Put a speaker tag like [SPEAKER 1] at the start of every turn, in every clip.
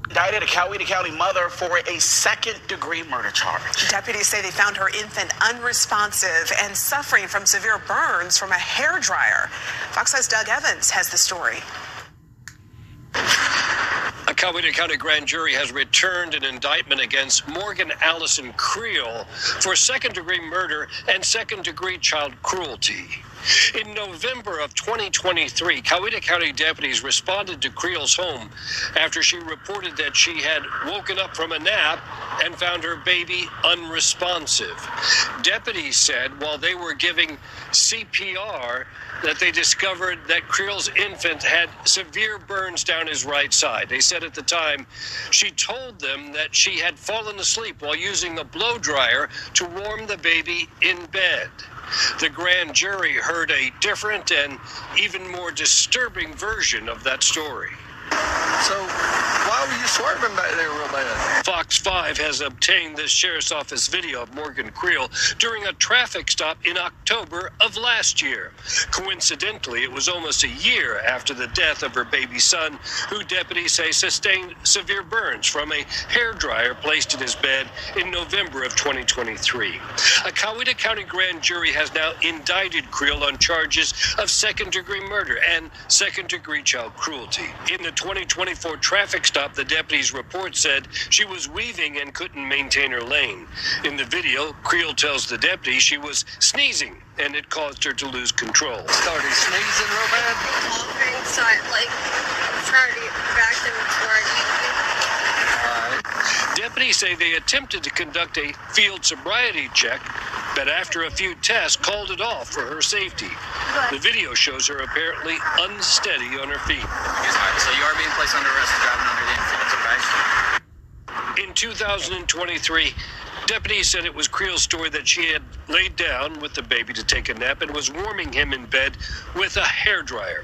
[SPEAKER 1] Indicted a Coweta County mother for a second-degree murder charge.
[SPEAKER 2] Deputies say they found her infant unresponsive and suffering from severe burns from a hairdryer. Fox 5's Doug Evans has the story.
[SPEAKER 3] A Coweta County grand jury has returned an indictment against Morgan Alyson Creel for second-degree murder and second-degree child cruelty. In November of 2023, Coweta County deputies responded to Creel's home after she reported that she had woken up from a nap and found her baby unresponsive. Deputies said while they were giving CPR that they discovered that Creel's infant had severe burns down his right side. They said at the time she told them that she had fallen asleep while using a blow dryer to warm the baby in bed. The grand jury heard a different and even more disturbing version of that story.
[SPEAKER 4] So, why were you swerving back there real bad?
[SPEAKER 3] Fox 5 has obtained this sheriff's office video of Morgan Creel during a traffic stop in October of last year. Coincidentally, it was almost a year after the death of her baby son, who deputies say sustained severe burns from a hairdryer placed in his bed in November of 2023. A Coweta County grand jury has now indicted Creel on charges of second-degree murder and second-degree child cruelty. In the 2024 traffic stop, the deputy's report said she was weaving and couldn't maintain her lane. In the video, Creel tells the deputy she was sneezing and it caused her to lose control.
[SPEAKER 4] Started sneezing real bad?
[SPEAKER 5] Coughing, so I tried to get back to
[SPEAKER 4] Alright.
[SPEAKER 3] Deputies say they attempted to conduct a field sobriety check, but after a few tests, called it off for her safety. The video shows her apparently unsteady on her feet.
[SPEAKER 6] So you are being placed under arrest for driving under the influence, okay?
[SPEAKER 3] In 2023, deputies said it was Creel's story that she had laid down with the baby to take a nap and was warming him in bed with a hairdryer.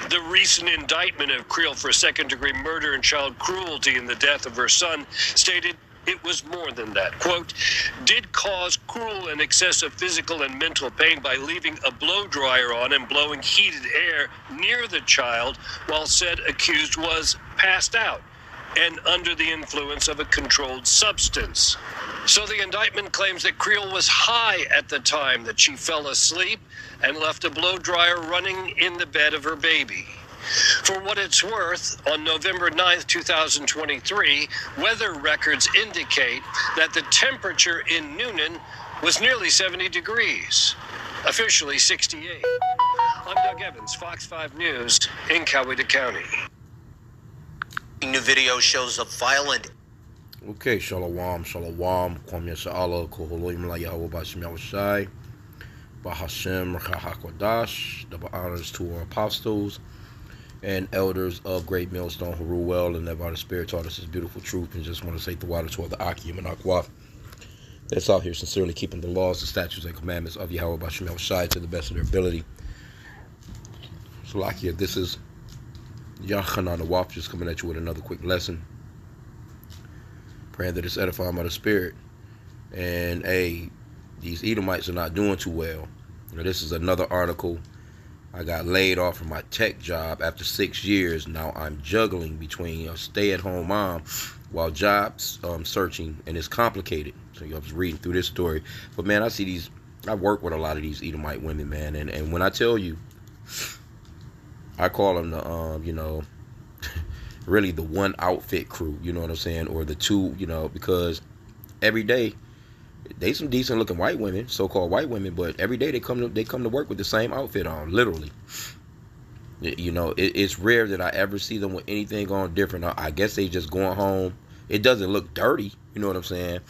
[SPEAKER 3] The recent indictment of Creel for second-degree murder and child cruelty in the death of her son stated it was more than that. Quote, did cause cruel and excessive physical and mental pain by leaving a blow dryer on and blowing heated air near the child while said accused was passed out and under the influence of a controlled substance. So the indictment claims that Creel was high at the time that she fell asleep and left a blow dryer running in the bed of her baby. For what it's worth, on November 9th, 2023, weather records indicate that the temperature in Noonan was nearly 70 degrees, officially 68. I'm Doug Evans, Fox 5 News in Coweta County.
[SPEAKER 7] New video shows a violent.
[SPEAKER 8] Okay, shalom, shalom. Kwam Yasha'Allah, Koholoim La Yahweh Bashim Yahushai, Bahashem Rachahakwadash. Double honors to our apostles and elders of Great Millstone who rule well and that by the Spirit taught us this beautiful truth. And just want to say the water toward the H.I.M and Aqua that's out here sincerely keeping the laws, the statutes, and commandments of Yahweh Bashim Yahushai to the best of their ability. So, Lakia, this is Yachanan the Wap just coming at you with another quick lesson. Praying that it's edifying by the Spirit. And hey, these Edomites are not doing too well. You know, this is another article. I got laid off from my tech job after 6 years. Now I'm juggling between a stay-at-home mom while jobs searching, and it's complicated. So I was reading through this story. But man, I work with a lot of these Edomite women, man. And when I tell you, I call them the, really the one outfit crew, you know what I'm saying? Or the two, because every day, they some decent looking white women, so-called white women, but every day they come to work with the same outfit on, literally. It's rare that I ever see them with anything on different. I guess they just going home. It doesn't look dirty, you know what I'm saying?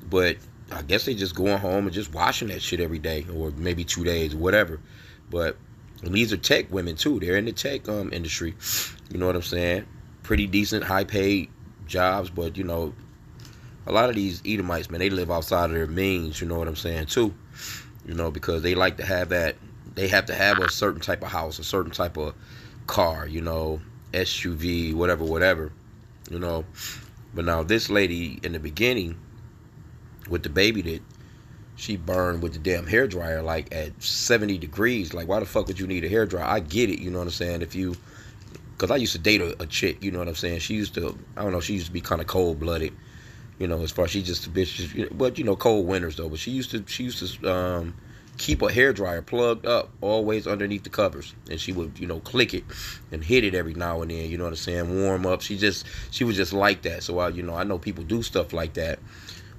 [SPEAKER 8] But I guess they just going home and just washing that shit every day, or maybe 2 days, whatever. But these are tech women too. They're in the tech industry, you know what I'm saying? Pretty decent, high-paid jobs, but a lot of these Edomites, man, they live outside of their means, you know what I'm saying, too. Because they like to have that, they have to have a certain type of house, a certain type of car, SUV, whatever, But now this lady in the beginning with the baby that she burned with the damn hairdryer, like at 70 degrees. Like, why the fuck would you need a hairdryer? I get it, you know what I'm saying? If you because I used to date a chick, you know what I'm saying? She used to, I don't know, she used to be kind of cold-blooded, you know, as far as she just a bitch, but, you know, cold winters, though. But she used to keep a hairdryer plugged up always underneath the covers. And she would, you know, click it and hit it every now and then, you know what I'm saying? Warm up. She was just like that. So, I know people do stuff like that.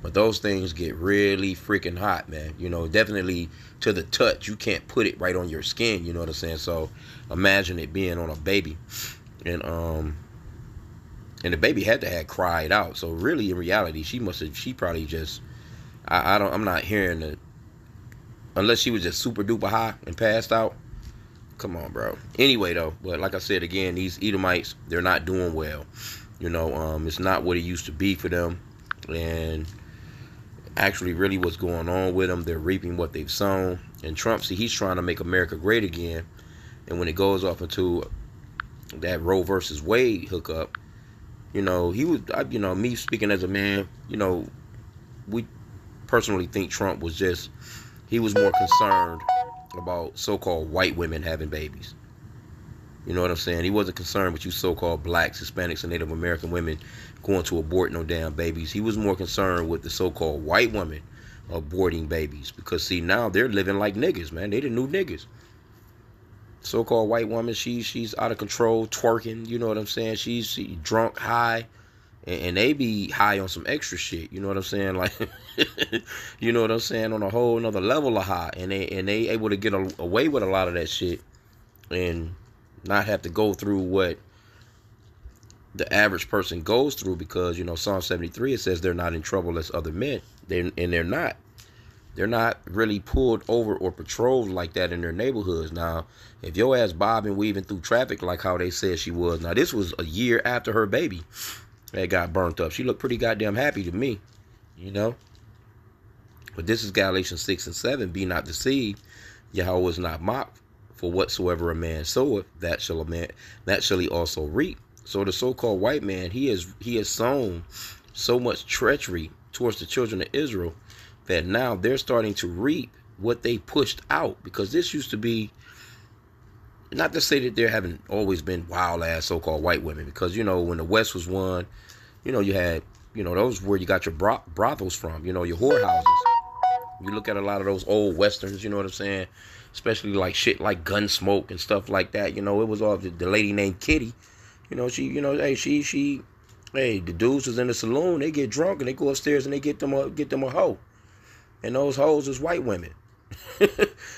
[SPEAKER 8] But those things get really freaking hot, man. You know, definitely to the touch. You can't put it right on your skin, you know what I'm saying? So imagine it being on a baby. And the baby had to have cried out. So really, in reality, she probably just, I'm not hearing it. Unless she was just super duper high and passed out. Come on, bro. Anyway, though, but like I said again, these Edomites, they're not doing well. You know, it's not what it used to be for them. And actually really what's going on with them, they're reaping what they've sown. And Trump, see, he's trying to make America great again. And when it goes off into that Roe versus Wade hookup, you know, me speaking as a man, you know, we personally think Trump he was more concerned about so-called white women having babies. You know what I'm saying? He wasn't concerned with you so-called blacks, Hispanics, and Native American women going to abort no damn babies. He was more concerned with the so-called white women aborting babies. Because, see, now they're living like niggas, man. They the new niggas. So-called white woman, she's out of control, twerking, you know what I'm saying? She's drunk, high, and they be high on some extra shit, you know what I'm saying? Like, you know what I'm saying? On a whole another level of high. And they able to get away with a lot of that shit and not have to go through what the average person goes through, because, you know, Psalm 73, it says they're not in trouble as other men. They're not. They're not really pulled over or patrolled like that in their neighborhoods. Now, if your ass bobbing, weaving through traffic like how they said she was. Now, this was a year after her baby that got burnt up. She looked pretty goddamn happy to me, you know. But this is Galatians 6 and 7. Be not deceived. Yahweh is not mocked. For whatsoever a man soweth, that shall he also reap. So the so-called white man, he has sown so much treachery towards the children of Israel that now they're starting to reap what they pushed out. Because this used to be, not to say that there haven't always been wild ass so-called white women, because, you know, when the West was won, you know, you had, you know, those where you got your brothels from, you know, your whorehouses. You look at a lot of those old Westerns, you know what I'm saying? Especially like shit like Gunsmoke and stuff like that. You know, it was all the lady named Kitty. You know, the dudes was in the saloon. They get drunk and they go upstairs and they get them a hoe. And those hoes is white women.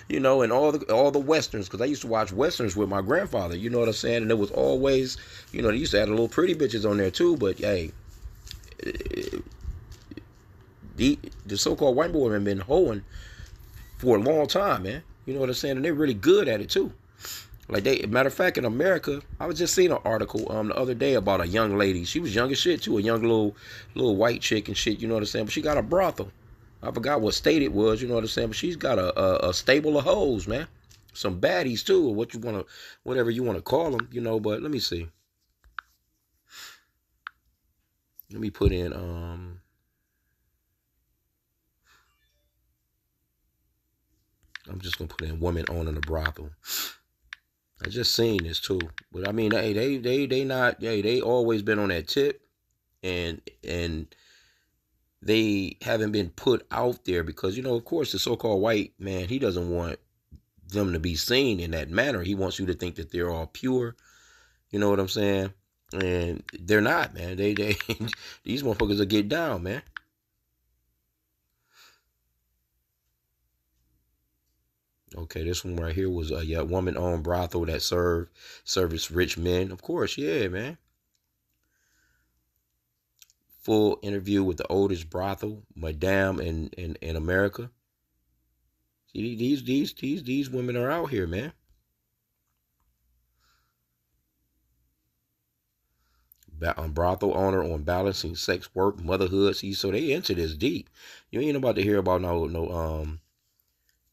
[SPEAKER 8] You know, and all the Westerns, because I used to watch Westerns with my grandfather. You know what I'm saying? And it was always, you know, they used to have the little pretty bitches on there too. But hey, the so-called white boy have been hoeing for a long time, man. You know what I'm saying? And they're really good at it too. Like matter of fact, in America, I was just seeing an article the other day about a young lady. She was young as shit too, a young little white chick and shit. You know what I'm saying? But she got a brothel. I forgot what state it was. You know what I'm saying? But she's got a stable of hoes, man. Some baddies too, or whatever you want to call them. You know. But let me see. Let me put in I'm just gonna put in woman owning a brothel. I just seen this too, but I mean, hey, they always been on that tip, and they haven't been put out there because, you know, of course, the so-called white man, he doesn't want them to be seen in that manner. He wants you to think that they're all pure. You know what I'm saying? And they're not, man. They these motherfuckers will get down, man. Okay, this one right here was a woman-owned brothel that service rich men. Of course, yeah, man. Full interview with the oldest brothel, Madame in America. See, these women are out here, man. Brothel owner on balancing sex work, motherhood. See, so they into this deep. You ain't about to hear about no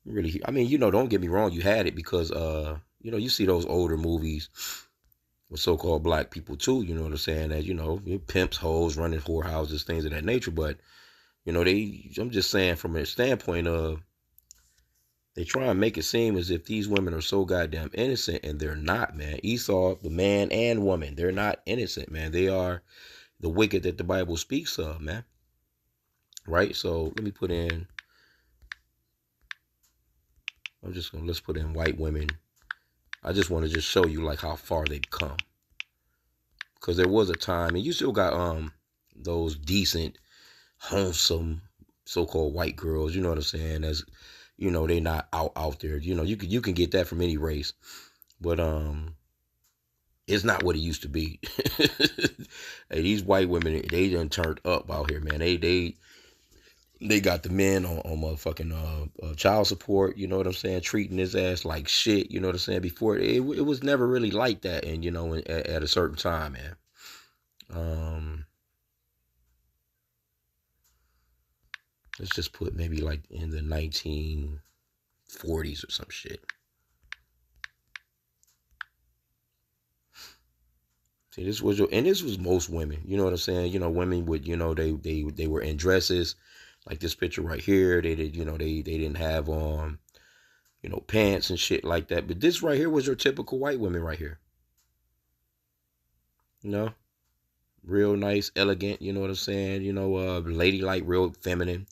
[SPEAKER 8] really. I mean, you know, don't get me wrong, you had it because you know, you see those older movies with so-called black people too, you know what I'm saying, that, you know, pimps, hoes, running whorehouses, things of that nature. But, you know, I'm just saying from a standpoint of, They try and make it seem as if these women are so goddamn innocent, and they're not, man. Esau, the man and woman, they're not innocent, man. They are the wicked that the Bible speaks of, man. Right? So let me put in, let's put in white women. I just want to just show you like how far they've come. Because there was a time, and you still got those decent, wholesome, so-called white girls, you know what I'm saying? As you know, they not out there. You know, you can get that from any race. But it's not what it used to be. Hey, these white women, they done turned up out here, man. They got the men on motherfucking child support, you know what I'm saying, treating his ass like shit, you know what I'm saying. Before it was never really like that, and you know, at a certain time, man. Let's just put maybe like in the 1940s or some shit. See, this was most women, you know what I'm saying. You know, women would, you know, they were in dresses. Like this picture right here, they didn't have on, you know, pants and shit like that. But this right here was your typical white women right here. You know, real nice, elegant, you know what I'm saying? You know, ladylike, real feminine,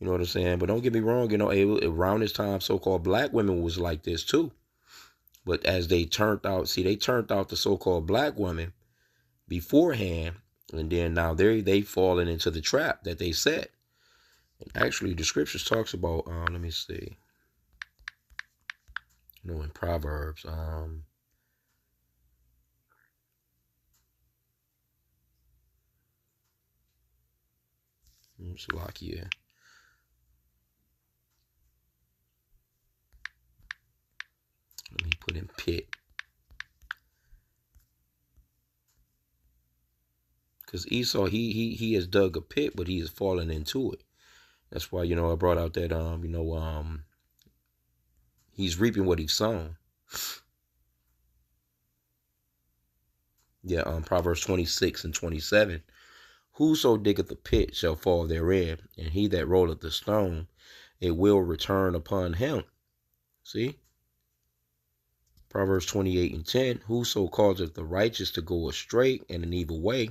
[SPEAKER 8] you know what I'm saying? But don't get me wrong, you know, around this time, so-called black women was like this too. But as they turned out the so-called black women beforehand, and then now they fallen into the trap that they set. Actually, the scriptures talks about, let me see. You know, in Proverbs, Salakia. Let me put in pit. Because Esau, he has dug a pit, but he has fallen into it. That's why, you know, I brought out that, you know, he's reaping what he's sown. Yeah, Proverbs 26 and 27. Whoso diggeth a pit shall fall therein, and he that rolleth the stone, it will return upon him. See? Proverbs 28 and 10. Whoso causeth the righteous to go astray in an evil way,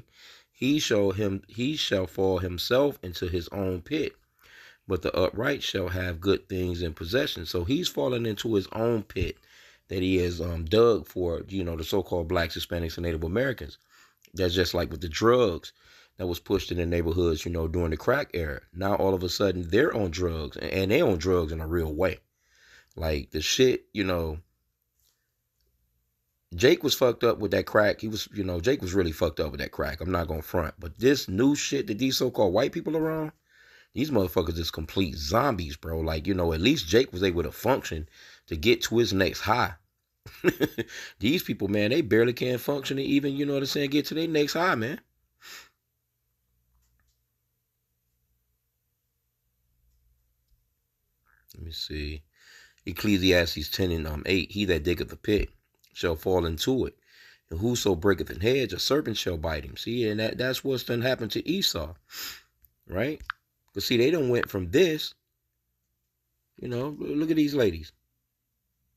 [SPEAKER 8] he shall fall himself into his own pit. But the upright shall have good things in possession. So he's fallen into his own pit that he has dug for, you know, the so-called blacks, Hispanics, and Native Americans. That's just like with the drugs that was pushed in the neighborhoods, you know, during the crack era. Now all of a sudden they're on drugs, and they're on drugs in a real way. Like the shit, you know, Jake was fucked up with that crack. Jake was really fucked up with that crack. I'm not gonna front. But this new shit that these so-called white people are on, these motherfuckers is complete zombies, bro. Like, you know, at least Jake was able to function to get to his next high. These people, man, they barely can function to even, you know what I'm saying, get to their next high, man. Let me see. Ecclesiastes 10 and 8. He that diggeth the pit shall fall into it. And whoso breaketh an hedge, a serpent shall bite him. See, and that's what's done happened to Esau. Right? But see, they done went from this, you know, look at these ladies.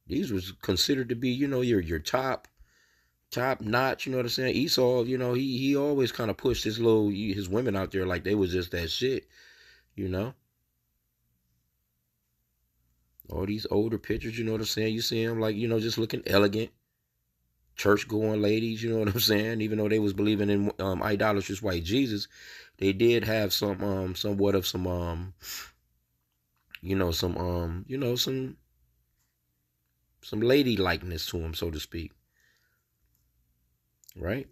[SPEAKER 8] These was considered to be, you know, your top notch, you know what I'm saying? Esau, you know, he always kind of pushed his women out there like they was just that shit, you know? All these older pictures, you know what I'm saying? You see them like, you know, just looking elegant. Church-going ladies, you know what I'm saying? Even though they was believing in idolatrous white Jesus, they did have somewhat of some ladylikenesss to them, so to speak. Right?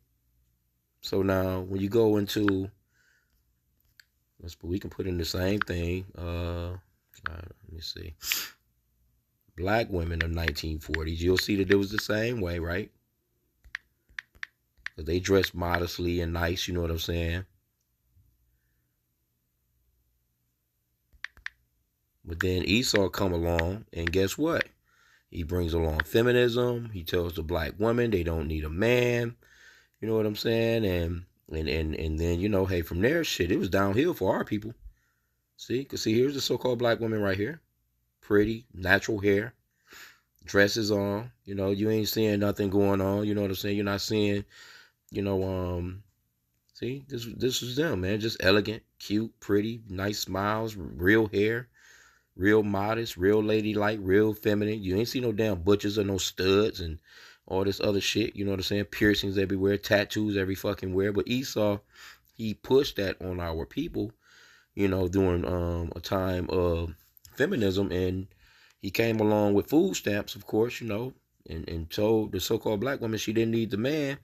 [SPEAKER 8] So now when you go into, we can put in the same thing. Let me see. Black women of 1940s, you'll see that it was the same way, right? They dressed modestly and nice, you know what I'm saying? But then Esau come along, and guess what? He brings along feminism. He tells the black woman they don't need a man. You know what I'm saying? And then, you know, hey, from there, shit, it was downhill for our people. See? Because see, here's the so-called black woman right here. pretty, natural hair, dresses on. You know, you ain't seeing nothing going on. You know what I'm saying? You're not seeing, you know, see, this was them, man. Just elegant, cute, pretty, nice smiles, real hair, real modest, real ladylike, real feminine. You ain't see no damn butchers or no studs and all this other shit. You know what I'm saying? Piercings everywhere, tattoos every fucking where. But Esau, he pushed that on our people, you know, during a time of feminism, and he came along with food stamps, of course, you know, and told the so-called black woman she didn't need the man.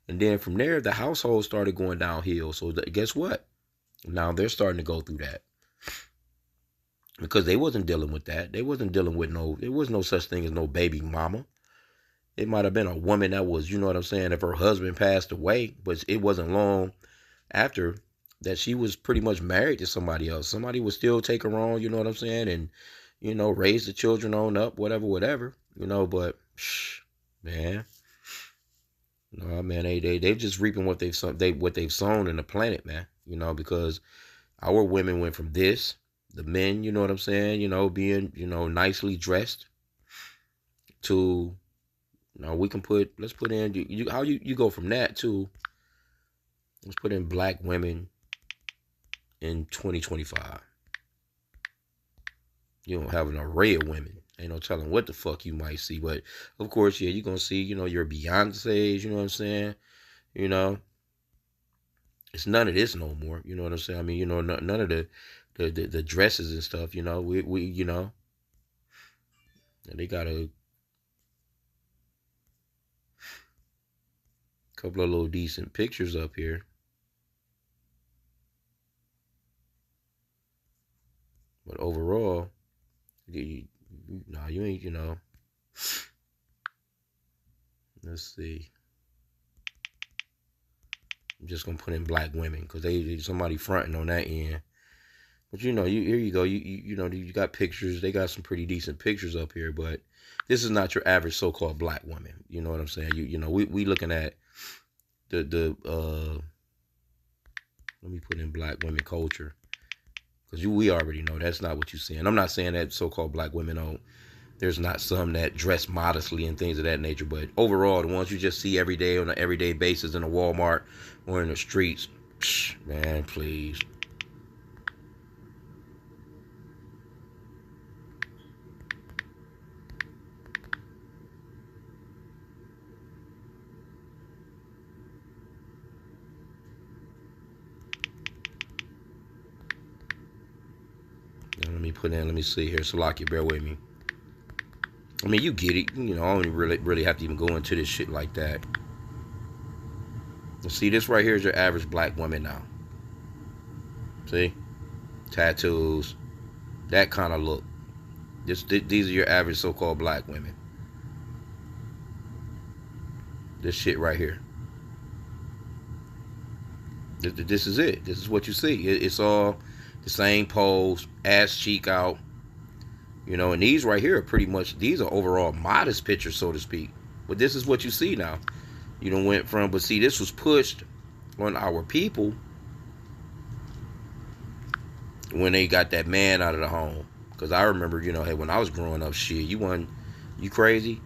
[SPEAKER 8] And then from there, the household started going downhill. So guess what? Now they're starting to go through that. Because they wasn't dealing with that. They wasn't dealing with there was no such thing as no baby mama. It might have been a woman that was, you know what I'm saying, if her husband passed away, but it wasn't long after that she was pretty much married to somebody else. Somebody would still take her on, you know what I'm saying, and, you know, raise the children on up, whatever, you know, but, man, no, man, they just reaping what they've sown in the planet, man, you know, because our women went from this, the men, you know what I'm saying, you know, being, you know, nicely dressed, to, you know, let's put in, you go from that to, let's put in black women in 2025. You don't have an array of women. Ain't no telling what the fuck you might see. But, of course, yeah, you're going to see, you know, your Beyonce's, you know what I'm saying? You know, it's none of this no more. You know what I'm saying? I mean, you know, none of the dresses and stuff, you know. We you know, and they got a couple of little decent pictures up here. But overall, you ain't, you know. Let's see. I'm just gonna put in black women because they somebody fronting on that end. But you know, here you go. You know, you got pictures. They got some pretty decent pictures up here, but this is not your average so-called black woman. You know what I'm saying? You know, we looking at the let me put in black women culture. Because we already know that's not what you're seeing. I'm not saying that so-called black women there's not some that dress modestly and things of that nature. But overall, the ones you just see every day on an everyday basis in a Walmart or in the streets, man, please. Let me see here. Salakia, bear with me. I mean, you get it. You know, I don't really have to even go into this shit like that. See, this right here is your average black woman now. See? Tattoos. That kind of look. These are your average so-called black women. This shit right here. This is it. This is what you see. It's all the same pose, ass cheek out, you know, and these right here are pretty much, these are overall modest pictures, so to speak. But this is what you see now. You done went from, but see, this was pushed on our people when they got that man out of the home. Because I remember, you know, hey, when I was growing up, shit, you crazy?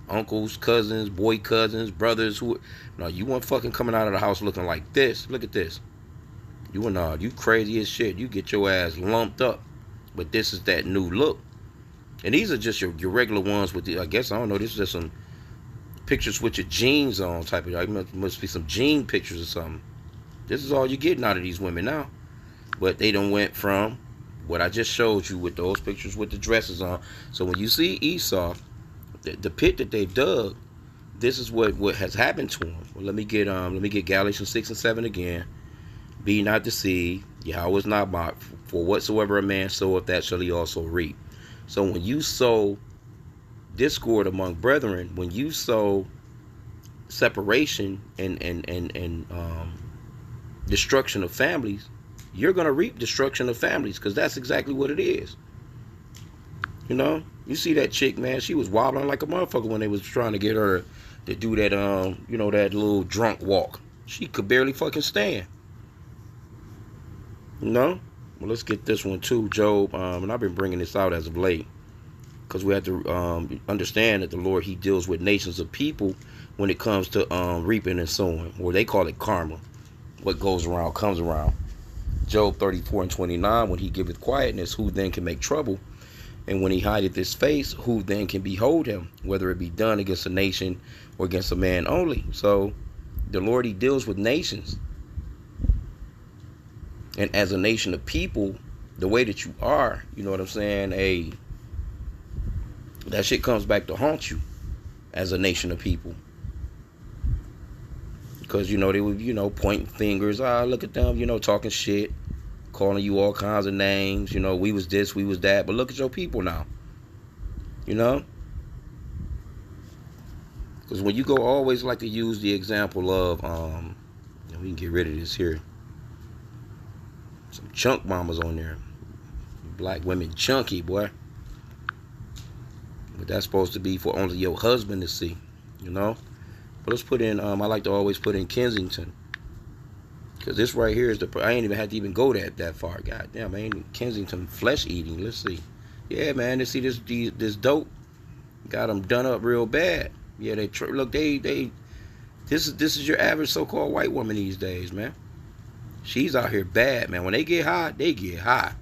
[SPEAKER 8] Uncles, cousins, boy cousins, brothers, you weren't fucking coming out of the house looking like this. Look at this. You crazy as shit. You get your ass lumped up. But this is that new look. And these are just your regular ones with the, I guess, I don't know, this is just some pictures with your jeans on type of, must be some jean pictures or something. This is all you're getting out of these women now. But they done went from what I just showed you with those pictures with the dresses on. So when you see Esau, the pit that they dug, this is what has happened to him. Well, let me get Galatians 6 and 7 again. Be not deceived, Yahweh is not mocked, for whatsoever a man soweth, that shall he also reap. So when you sow discord among brethren, when you sow separation and destruction of families, you're going to reap destruction of families, because that's exactly what it is. You know, you see that chick, man, she was wobbling like a motherfucker when they was trying to get her to do that, that little drunk walk. She could barely fucking stand. You know? Well, let's get this one too, Job. And I've been bringing this out as of late. because we have to understand that the Lord, he deals with nations of people when it comes to reaping and sowing, or they call it karma. What goes around comes around. Job 34:29, when he giveth quietness, who then can make trouble? And when he hideth his face, who then can behold him? Whether it be done against a nation or against a man only. So the Lord, he deals with nations. And as a nation of people, the way that you are, you know what I'm saying? That shit comes back to haunt you as a nation of people. Because, you know, they would, you know, pointing fingers. Look at them, you know, talking shit. Calling you all kinds of names. You know, we was this, we was that. But look at your people now. You know? Because when you go, always like to use the example of, we can get rid of this here. Some chunk mamas on there. Black women chunky, boy. But that's supposed to be for only your husband to see. You know? But let's put in, I like to always put in Kensington. Because this right here is I ain't even had to even go that far. God damn, man. Kensington flesh eating. Let's see. Yeah, man. To see this dope. Got them done up real bad. Yeah, this is your average so-called white woman these days, man. She's out here bad, man. When they get high, they get high.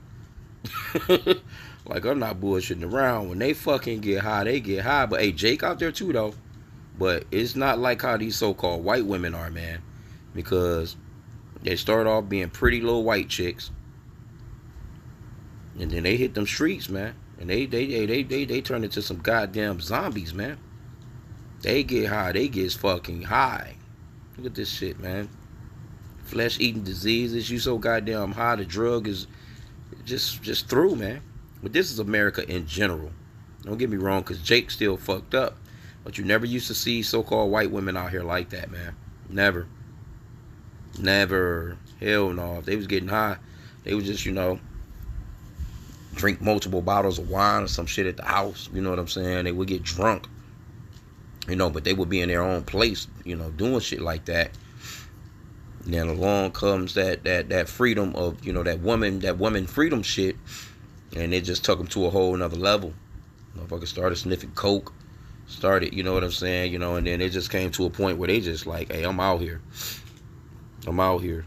[SPEAKER 8] Like, I'm not bullshitting around. When they fucking get high, they get high. But hey, Jake out there too, though. But it's not like how these so-called white women are, man. Because they start off being pretty little white chicks. And then they hit them streets, man. And they turn into some goddamn zombies, man. They get high. They get fucking high. Look at this shit, man. Flesh-eating diseases. You so goddamn high. The drug is just through, man. But this is America in general. Don't get me wrong, because Jake's still fucked up. But you never used to see so-called white women out here like that, man. Never. Never. Hell no. If they was getting high, they would just, you know, drink multiple bottles of wine or some shit at the house. You know what I'm saying? They would get drunk. You know, but they would be in their own place, you know, doing shit like that. And then along comes that freedom of, you know, that woman freedom shit. And it just took them to a whole nother level. Motherfuckers started sniffing coke. Started, you know what I'm saying? You know, and then it just came to a point where they just like, hey, I'm out here. I'm out here.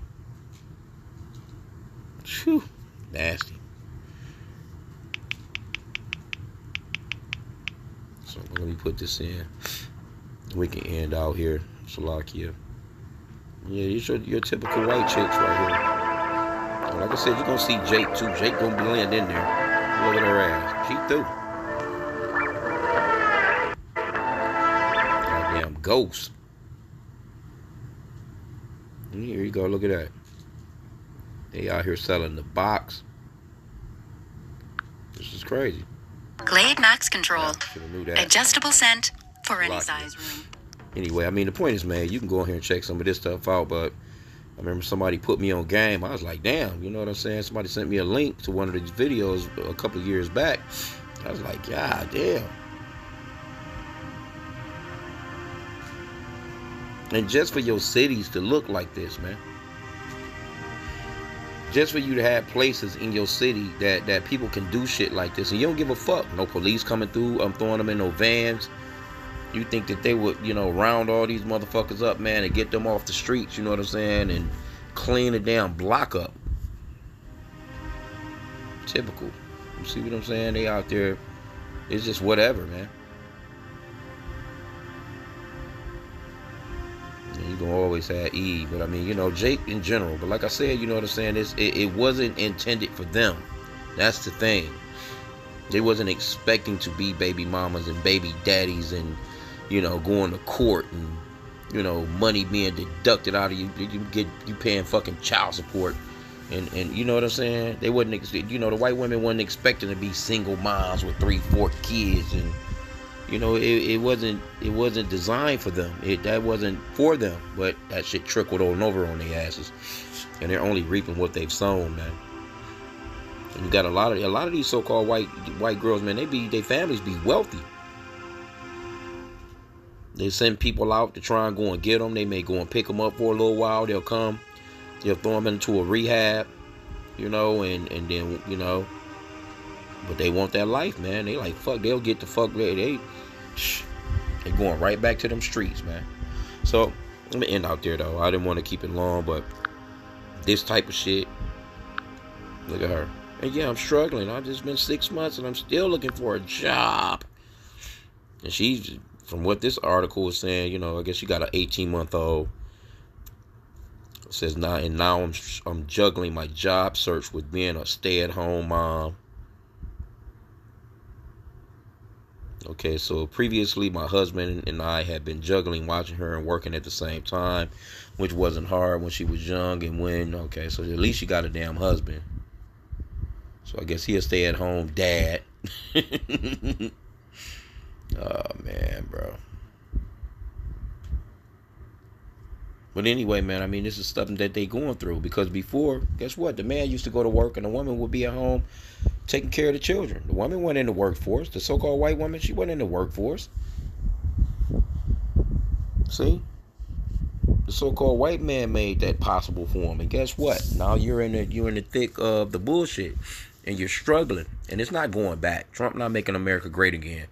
[SPEAKER 8] Whew. Nasty. So let me put this in. We can end out here. Salakia. Yeah, your typical white chicks right here. And like I said, you're going to see Jake too. Jake going to blend in there. Look at her ass. She through. Goddamn ghost. And here you go. Look at that. They out here selling the box. This is crazy.
[SPEAKER 9] Glade Max Control.
[SPEAKER 8] Knew that.
[SPEAKER 9] Adjustable scent for any size room.
[SPEAKER 8] Anyway, I mean, the point is, man, you can go in here and check some of this stuff out, but I remember somebody put me on game. I was like, damn, you know what I'm saying? Somebody sent me a link to one of these videos a couple of years back. I was like, God damn. And just for your cities to look like this, man. Just for you to have places in your city that people can do shit like this. And you don't give a fuck. No police coming through. I'm throwing them in no vans. You think that they would, you know, round all these motherfuckers up, man, and get them off the streets, you know what I'm saying? And clean the damn block up. Typical. You see what I'm saying? They out there. It's just whatever, man. You're going to always have E. But, I mean, you know, Jake in general. But like I said, you know what I'm saying? It wasn't intended for them. That's the thing. They wasn't expecting to be baby mamas and baby daddies and, you know, going to court and, you know, money being deducted out of you. You paying fucking child support. And you know what I'm saying? They wasn't, you know, the white women wasn't expecting to be single moms with 3-4 kids. And, you know, it wasn't designed for them. That wasn't for them. But that shit trickled on over on their asses. And they're only reaping what they've sown, man. And you got a lot of these so-called white girls, man. Their families be wealthy. They send people out to try and go and get them. They may go and pick them up for a little while. They'll come. They'll throw them into a rehab, you know, and then, you know, But they want that life, man. They like, fuck, they'll get the fuck, they going right back to them streets, man. So, let me end out there, though. I didn't want to keep it long, but this type of shit, look at her. And yeah, I'm struggling. I've just been 6 months and I'm still looking for a job. And she's, from what this article is saying, you know, I guess she got an 18-month-old. It says now I'm juggling my job search with being a stay-at-home mom. Okay, so previously my husband and I had been juggling watching her and working at the same time, which wasn't hard when she was young and when, okay, so at least she got a damn husband. So I guess he'll stay at home dad. Oh, man, bro. But anyway, man, I mean, this is stuff that they going through. Because before, guess what? The man used to go to work and the woman would be at home taking care of the children. The woman wasn't in the workforce. The so-called white woman, she wasn't in the workforce. See? The so-called white man made that possible for him. And guess what? Now you're in the thick of the bullshit. And you're struggling. And it's not going back. Trump not making America great again.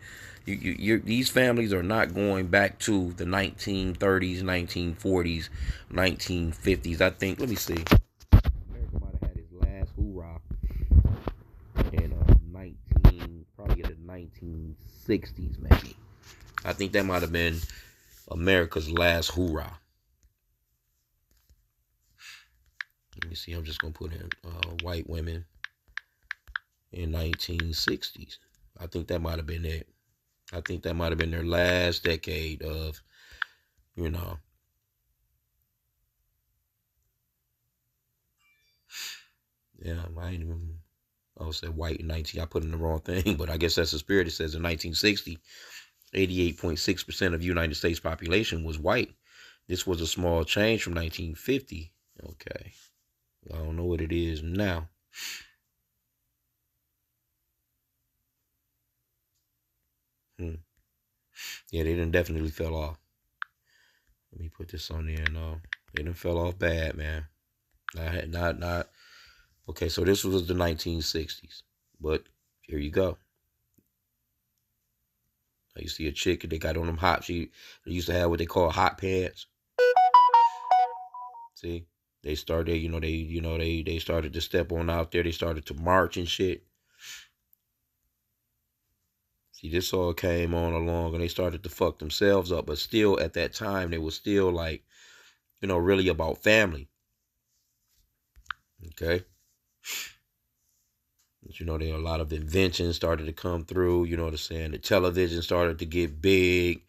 [SPEAKER 8] These families are not going back to the 1930s, 1940s, 1950s. I think, let me see. America might have had his last hoorah in probably in the 1960s, maybe. I think that might have been America's last hoorah. Let me see. I'm just going to put in white women in 1960s. I think that might have been it. I think that might have been their last decade of, you know. Yeah, I ain't even, I said white in 19, I put in the wrong thing, but I guess that's the spirit. It says in 1960, 88.6% of the United States population was white. This was a small change from 1950. Okay. I don't know what it is now. Yeah, they done definitely fell off. Let me put this on there. No, they done fell off bad, man. Not. Okay, so this was the 1960s, but here you go. Now you see a chick, they got on them they used to have what they call hot pants. See, they started, they started to step on out there. They started to march and shit. See, this all came on along and they started to fuck themselves up. But still, at that time, they were still like, really about family. Okay? But, there a lot of inventions started to come through. You know what I'm saying? The television started to get big.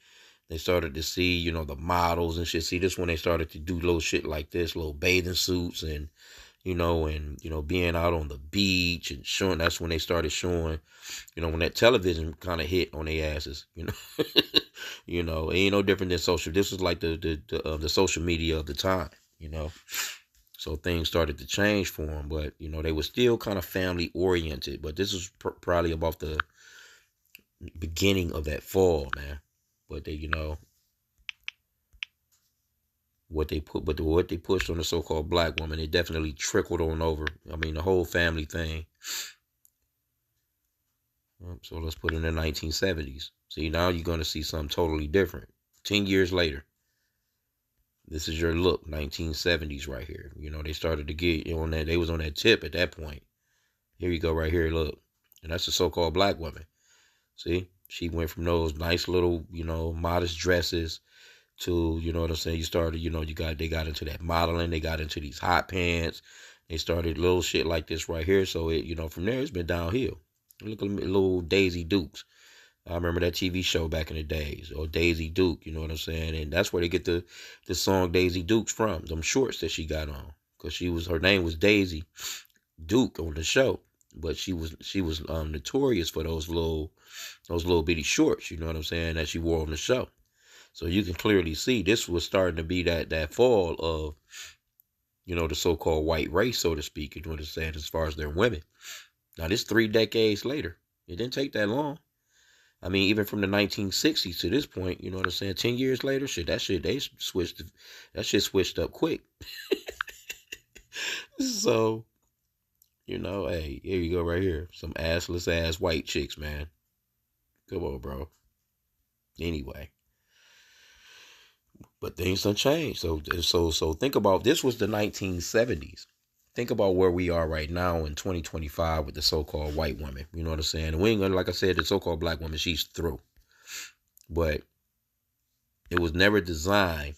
[SPEAKER 8] They started to see, the models and shit. See, this when they started to do little shit like this, little bathing suits and, being out on the beach and showing. That's when they started showing, when that television kind of hit on their asses, it ain't no different than social. This was like the social media of the time, So things started to change for them, but, they were still kind of family oriented. But this was probably about the beginning of that fall, man. But they, what they pushed on the so-called black woman, it definitely trickled on over. I mean, the whole family thing. So let's put it in the 1970s. See, now you're going to see something totally different. 10 years later. This is your look, 1970s right here. They started to get on that. They was on that tip at that point. Here you go right here, look. And that's the so-called black woman. See? She went from those nice little, modest dresses to, you know what I'm saying? You started, they got into that modeling. They got into these hot pants. They started little shit like this right here. So, it, from there, it's been downhill. Look at little Daisy Dukes. I remember that TV show back in the days, or Daisy Duke, you know what I'm saying? And that's where they get the song Daisy Dukes from, them shorts that she got on. Because her name was Daisy Duke on the show. But she was notorious for those little bitty shorts, you know what I'm saying, that she wore on the show. So you can clearly see this was starting to be that fall of, the so-called white race, so to speak, you know what I'm saying, as far as their women. Now, this 3 decades later. It didn't take that long. I mean, even from the 1960s to this point, you know what I'm saying, 10 years later, that shit switched up quick. So, You know, hey, here you go right here. Some assless ass white chicks, man. Come on, bro. Anyway. But things don't change. So think about, this was the 1970s. Think about where we are right now in 2025 with the so-called white woman. You know what I'm saying? And we ain't gonna, like I said, the so-called black woman, she's through. But it was never designed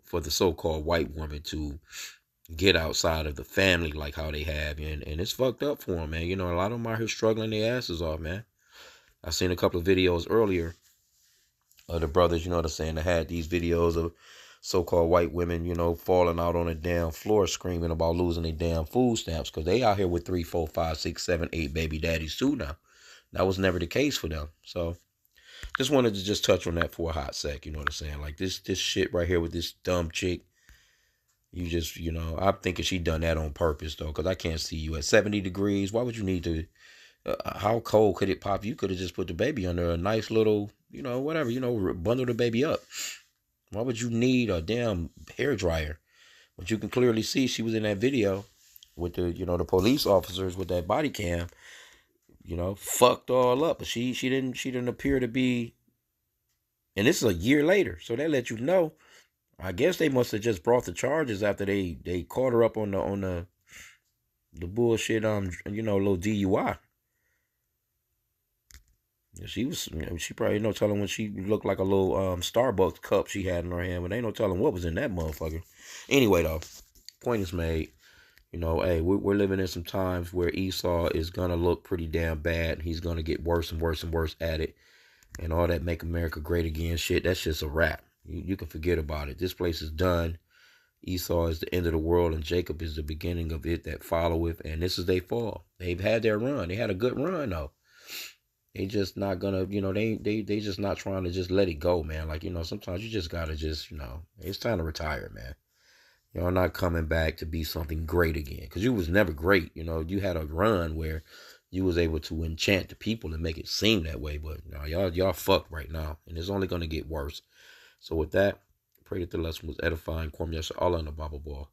[SPEAKER 8] for the so-called white woman to get outside of the family like how they have. And it's fucked up for them, man. You know, a lot of them out here struggling their asses off, man. I seen a couple of videos earlier of the brothers, you know what I'm saying, that had these videos of so-called white women, you know, falling out on the damn floor screaming about losing their damn food stamps because they out here with 3, 4, 5, 6, 7, 8 baby daddies too now. That was never the case for them. So just wanted to just touch on that for a hot sec, you know what I'm saying? Like this shit right here with this dumb chick, you just, you know, I'm thinking she done that on purpose though, because I can't see you at 70 degrees. Why would you need to, how cold could it pop? You could have just put the baby under a nice little, you know, whatever, you know, bundle the baby up. Why would you need a damn hair dryer? But you can clearly see she was in that video with the, you know, the police officers with that body cam, you know, fucked all up. But she didn't appear to be, and this is a year later. So that let you know, I guess they must have just brought the charges after they caught her up on the bullshit, you know, little DUI. She was, she probably ain't no telling when she looked like a little Starbucks cup she had in her hand, but ain't no telling what was in that motherfucker. Anyway, though, point is made. You know, hey, we're living in some times where Esau is gonna look pretty damn bad. He's gonna get worse and worse and worse at it, and all that "Make America Great Again" shit. That's just a wrap. You can forget about it. This place is done. Esau is the end of the world, and Jacob is the beginning of it that followeth. And this is their fall. They've had their run. They had a good run though. They just not gonna, you know, they just not trying to just let it go, man. Like, you know, sometimes you just gotta just, you know, it's time to retire, man. You're not coming back to be something great again. Because you was never great, you know. You had a run where you was able to enchant the people and make it seem that way. But no, y'all fucked right now. And it's only gonna get worse. So with that, pray that the lesson was edifying. Kwam Yasha Allah in the Bible ball.